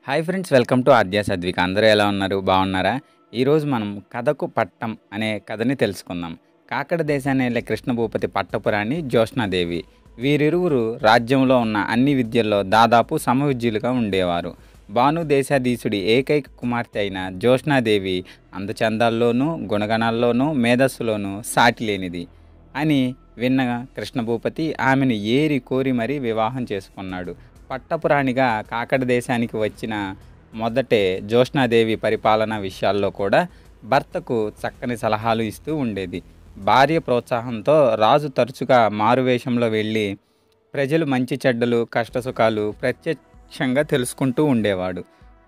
Hi friends, welcome to ఆద్య సాధ్విక. అందరూ ఎలా ఉన్నారు? బాగున్నారా? ఈరోజు మనం కథకు పట్టం అనే కథని తెలుసుకుందాం. కాకడ దేశాన్ని వెళ్ళే కృష్ణభూపతి పట్టపురాణి జ్యోత్స్నాదేవి. వీరిరువురు రాజ్యంలో ఉన్న అన్ని విద్యల్లో దాదాపు సమవిద్యులుగా ఉండేవారు. భానుదేశాధీశుడి ఏకైక కుమార్తె అయిన జ్యోత్స్నాదేవి అందచందాల్లోనూ గుణగణాల్లోనూ మేధస్సులోనూ సాటి లేనిది అని విన్న కృష్ణభూపతి ఆమెను ఏరి కోరి మరీ వివాహం చేసుకున్నాడు. పట్టపురాణిగా కాకడ దేశానికి వచ్చిన మొదటే జ్యోత్స్నాదేవి పరిపాలన విషయాల్లో కూడా భర్తకు చక్కని సలహాలు ఇస్తూ ఉండేది. భార్య ప్రోత్సాహంతో రాజు తరచుగా మారువేషంలో వెళ్ళి ప్రజలు మంచి చెడ్డలు కష్టసుఖాలు ప్రత్యక్షంగా తెలుసుకుంటూ ఉండేవాడు.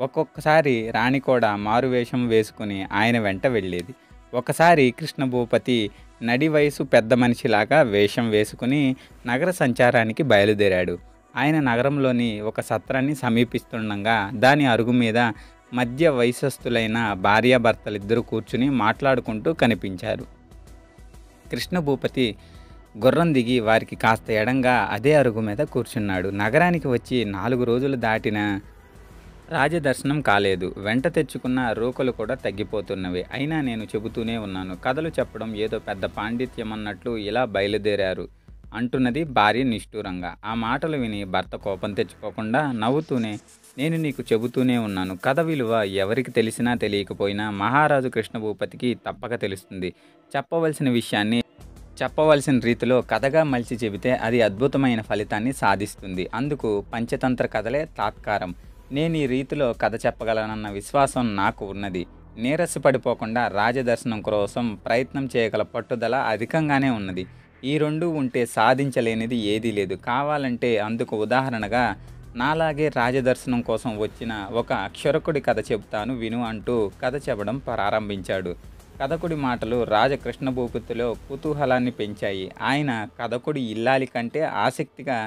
ఒక్కొక్కసారి రాణి కూడా మారువేషం వేసుకుని ఆయన వెంట వెళ్ళేది. ఒకసారి కృష్ణభూపతి నడి వయసు పెద్ద మనిషిలాగా వేషం వేసుకుని నగర సంచారానికి బయలుదేరాడు. ఆయన నగరంలోని ఒక సత్రాన్ని సమీపిస్తుండగా దాని అరుగు మీద మధ్య వయస్సులైన భార్యాభర్తలిద్దరూ కూర్చుని మాట్లాడుకుంటూ కనిపించారు. కృష్ణభూపతి గుర్రం దిగి వారికి కాస్త ఎడంగా అదే అరుగు మీద కూర్చున్నాడు. నగరానికి వచ్చి 4 రోజులు దాటినా రాజదర్శనం కాలేదు. వెంట తెచ్చుకున్న రూకలు కూడా తగ్గిపోతున్నవి. అయినా నేను చెబుతూనే ఉన్నాను. కథలు చెప్పడం ఏదో పెద్ద పాండిత్యం అన్నట్లు ఇలా బయలుదేరారు అంటున్నది భార్య నిష్ఠూరంగా. ఆ మాటలు విని భర్త కోపం తెచ్చుకోకుండా నవ్వుతూనే, నేను నీకు చెబుతూనే ఉన్నాను. కథ విలువ ఎవరికి తెలిసినా తెలియకపోయినా మహారాజు కృష్ణభూపతికి తప్పక తెలుస్తుంది. చెప్పవలసిన విషయాన్ని చెప్పవలసిన రీతిలో కథగా మలిచి చెబితే అది అద్భుతమైన ఫలితాన్ని సాధిస్తుంది. అందుకు పంచతంత్ర కథలే తాత్కారం. నేను ఈ రీతిలో కథ చెప్పగలనన్న విశ్వాసం నాకు ఉన్నది. నీరసపడిపోకుండా రాజదర్శనం కోసం ప్రయత్నం చేయగల పట్టుదల అధికంగానే ఉన్నది. ఈ రెండు ఉంటే సాధించలేనిది ఏదీ లేదు. కావాలంటే అందుకు ఉదాహరణగా నాలాగే రాజదర్శనం కోసం వచ్చిన ఒక అక్షరకుడి కథ చెబుతాను విను అంటూ కథ చెప్పడం ప్రారంభించాడు. కథకుడి మాటలు రాజకృష్ణభూపతిలో కుతూహలాన్ని పెంచాయి. ఆయన కథకుడి ఇల్లాలి కంటే ఆసక్తిగా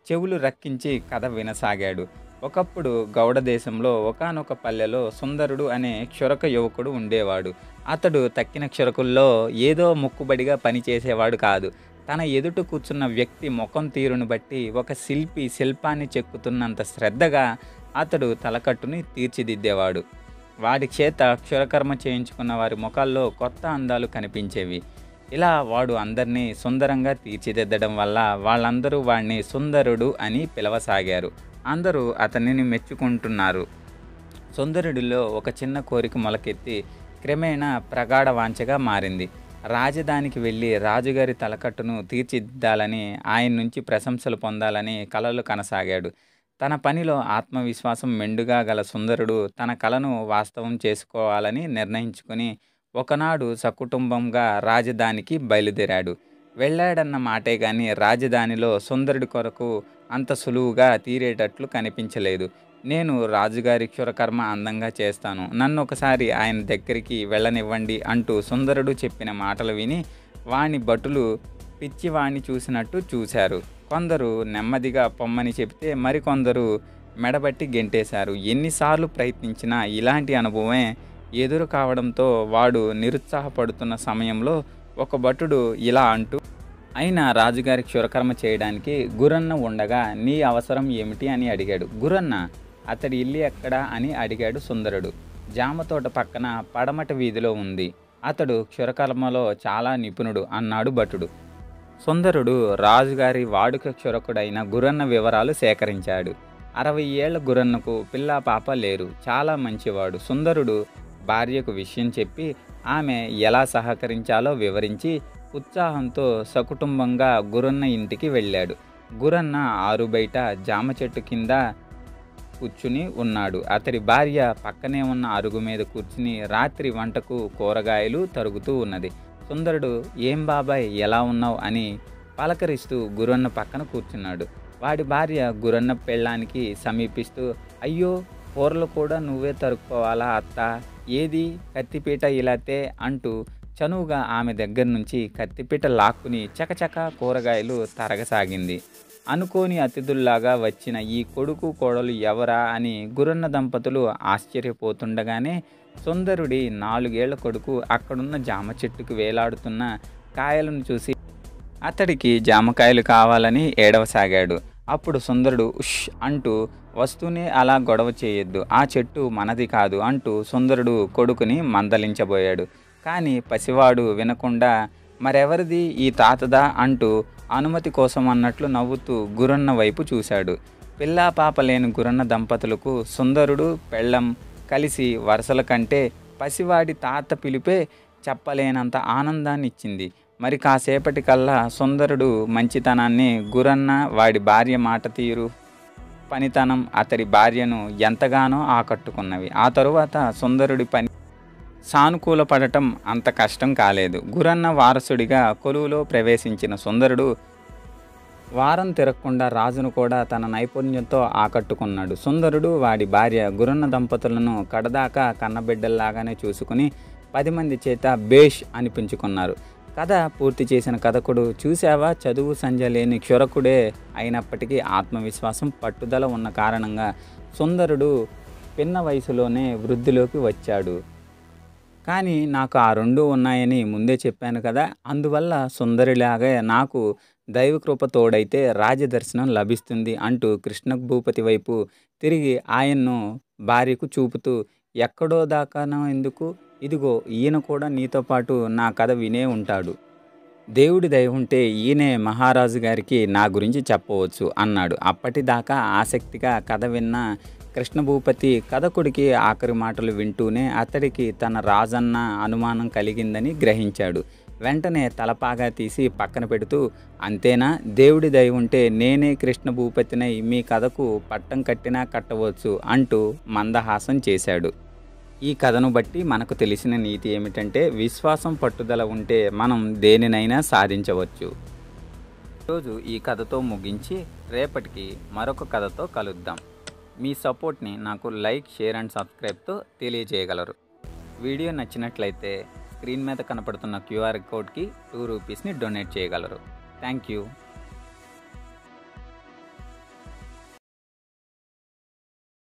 చెవులు రక్కించి కథ వినసాగాడు. ఒకప్పుడు గౌడ దేశంలో ఒకానొక పల్లెలో సుందరుడు అనే క్షురక యువకుడు ఉండేవాడు. అతడు తక్కిన క్షురకుల్లో ఏదో మొక్కుబడిగా పనిచేసేవాడు కాదు. తన ఎదుట కూర్చున్న వ్యక్తి ముఖం తీరును బట్టి ఒక శిల్పి శిల్పాన్ని చెక్కుతున్నంత శ్రద్ధగా అతడు తలకట్టుని తీర్చిదిద్దేవాడు. వాడి చేత క్షురకర్మ చేయించుకున్న వారి ముఖాల్లో కొత్త అందాలు కనిపించేవి. ఇలా వాడు అందరినీ సుందరంగా తీర్చిదిద్దడం వల్ల వాళ్ళందరూ వాడిని సుందరుడు అని పిలవసాగారు. అందరూ అతనిని మెచ్చుకుంటున్నారు. సుందరుడిలో ఒక చిన్న కోరిక మొలకెత్తి క్రమేణా ప్రగాఢ వాంఛగా మారింది. రాజధానికి వెళ్ళి రాజుగారి తలకట్టును తీర్చిదిద్దాలని, ఆయన నుంచి ప్రశంసలు పొందాలని కలలు కనసాగాడు. తన పనిలో ఆత్మవిశ్వాసం మెండుగా గల సుందరుడు తన కలను వాస్తవం చేసుకోవాలని నిర్ణయించుకుని ఒకనాడు సకుటుంబంగా రాజధానికి బయలుదేరాడు. వెళ్ళాడన్న మాటే గాని రాజధానిలో సుందరుడి కొరకు అంత సులువుగా తీరేటట్లు కనిపించలేదు. నేను రాజుగారి క్షురకర్మ అందంగా చేస్తాను, నన్ను ఒకసారి ఆయన దగ్గరికి వెళ్ళనివ్వండి అంటూ సుందరుడు చెప్పిన మాటలు విని వాణి భటులు పిచ్చివాణ్ణి చూసినట్టు చూశారు. కొందరు నెమ్మదిగా పొమ్మని చెబితే మరికొందరు మెడబట్టి గెంటేశారు. ఎన్నిసార్లు ప్రయత్నించినా ఇలాంటి అనుభవమే ఎదురు కావడంతో వాడు నిరుత్సాహపడుతున్న సమయంలో ఒక భటుడు ఇలా అంటూ, అయినా రాజుగారి క్షురకర్మ చేయడానికి గురన్న ఉండగా నీ అవసరం ఏమిటి అని అడిగాడు. గురన్న, అతడి ఇల్లు ఎక్కడా అని అడిగాడు సుందరుడు. జామతోట పక్కన పడమట వీధిలో ఉంది. అతడు క్షురకర్మలో చాలా నిపుణుడు అన్నాడు భటుడు. సుందరుడు రాజుగారి వాడుక క్షురకుడైన గురన్న వివరాలు సేకరించాడు. 60 ఏళ్ల గురన్నకు పిల్లా పాప లేరు. చాలా మంచివాడు. సుందరుడు భార్యకు విషయం చెప్పి ఆమె ఎలా సహకరించాలో వివరించి ఉత్సాహంతో సకుటుంబంగా గురన్న ఇంటికి వెళ్ళాడు. గురన్న ఆరు బయట జామ చెట్టు కింద కూర్చుని ఉన్నాడు. అతడి భార్య పక్కనే ఉన్న అరుగు మీద కూర్చుని రాత్రి వంటకు కూరగాయలు తరుగుతూ ఉన్నది. సుందరుడు, ఏం బాబాయ్ ఎలా ఉన్నావు అని పలకరిస్తూ గురన్న పక్కన కూర్చున్నాడు. వాడి భార్య గురన్న పెళ్ళానికి సమీపిస్తూ, అయ్యో కూరలు కూడా నువ్వే తరుక్కోవాలా అత్త, ఏది కత్తిపీట ఇలాతే అంటూ చనువుగా ఆమె దగ్గర నుంచి కత్తిపీట లాక్కుని చకచక కూరగాయలు తరగసాగింది. అనుకోని అతిథుల్లాగా వచ్చిన ఈ కొడుకు కోడలు ఎవరా అని గురన్న దంపతులు ఆశ్చర్యపోతుండగానే సుందరుడి 4 ఏళ్ల కొడుకు అక్కడున్న జామ చెట్టుకు వేలాడుతున్న కాయలను చూసి అతడికి జామకాయలు కావాలని ఏడవసాగాడు. అప్పుడు సుందరుడు ఉష్ అంటూ వస్తూనే అలా గొడవ చేయొద్దు, ఆ చెట్టు మనది కాదు అంటూ సుందరుడు కొడుకుని మందలించబోయాడు. కానీ పసివాడు వినకుండా మరెవరిది, ఈ తాతదా అంటూ అనుమతి కోసం అన్నట్లు నవ్వుతూ గురన్న వైపు చూశాడు. పిల్లా పాప లేని గురన్న దంపతులకు సుందరుడు పెళ్ళం కలిసి వరుసల కంటే పసివాడి తాత పిలిపే చెప్పలేనంత ఆనందాన్ని ఇచ్చింది. మరి కాసేపటికల్లా సుందరుడు మంచితనాన్ని, గురన్న వాడి భార్య మాట తీరు, పనితనం అతడి భార్యను ఎంతగానో ఆకట్టుకున్నవి. ఆ తరువాత సుందరుడి పని సానుకూలపడటం అంత కష్టం కాలేదు. గురన్న వారసుడిగా కొలువులో ప్రవేశించిన సుందరుడు వారం తిరగకుండా రాజును కూడా తన నైపుణ్యంతో ఆకట్టుకున్నాడు. సుందరుడు వాడి భార్య గురన్న దంపతులను కడదాకా కన్నబిడ్డల్లాగానే చూసుకుని 10 మంది చేత బేష్ అనిపించుకున్నారు. కథ పూర్తి చేసిన కథకుడు, చూసావా, చదువు సంధ్య లేని క్షురకుడే అయినప్పటికీ ఆత్మవిశ్వాసం పట్టుదల ఉన్న కారణంగా సుందరుడు పిన్న వయసులోనే వృద్ధిలోకి వచ్చాడు. కానీ నాకు ఆ రెండు ఉన్నాయని ముందే చెప్పాను కదా, అందువల్ల సుందరిలాగే నాకు దైవకృప తోడైతే రాజదర్శనం లభిస్తుంది అంటూ కృష్ణ భూపతి వైపు తిరిగి ఆయన్ను భార్యకు చూపుతూ, ఎక్కడో దాకానో ఎందుకు, ఇదిగో ఈయన కూడా నీతో పాటు నా కథ వినే ఉంటాడు. దేవుడి దయ ఉంటే ఈయనే మహారాజు గారికి నా గురించి చెప్పవచ్చు అన్నాడు. అప్పటిదాకా ఆసక్తిగా కథ విన్న కృష్ణభూపతి కథకుడికి ఆఖరి మాటలు వింటూనే అతడికి తన రాజన్న అనుమానం కలిగిందని గ్రహించాడు. వెంటనే తలపాగా తీసి పక్కన పెడుతూ, అంతేనా, దేవుడి దయ ఉంటే నేనే కృష్ణభూపతినై మీ కథకు పట్టం కట్టినా కట్టవచ్చు అంటూ మందహాసం చేశాడు. ఈ కథను బట్టి మనకు తెలిసిన నీతి ఏమిటంటే, విశ్వాసం పట్టుదల ఉంటే మనం దేనినైనా సాధించవచ్చు. ఈరోజు ఈ కథతో ముగించి రేపటికి మరొక కథతో కలుద్దాం. మీ సపోర్ట్ని నాకు లైక్, షేర్ అండ్ సబ్స్క్రైబ్తో తెలియజేయగలరు. వీడియో నచ్చినట్లయితే స్క్రీన్ మీద కనపడుతున్న QR కోడ్కి 2 రూపీస్ని డొనేట్ చేయగలరు. Thank you.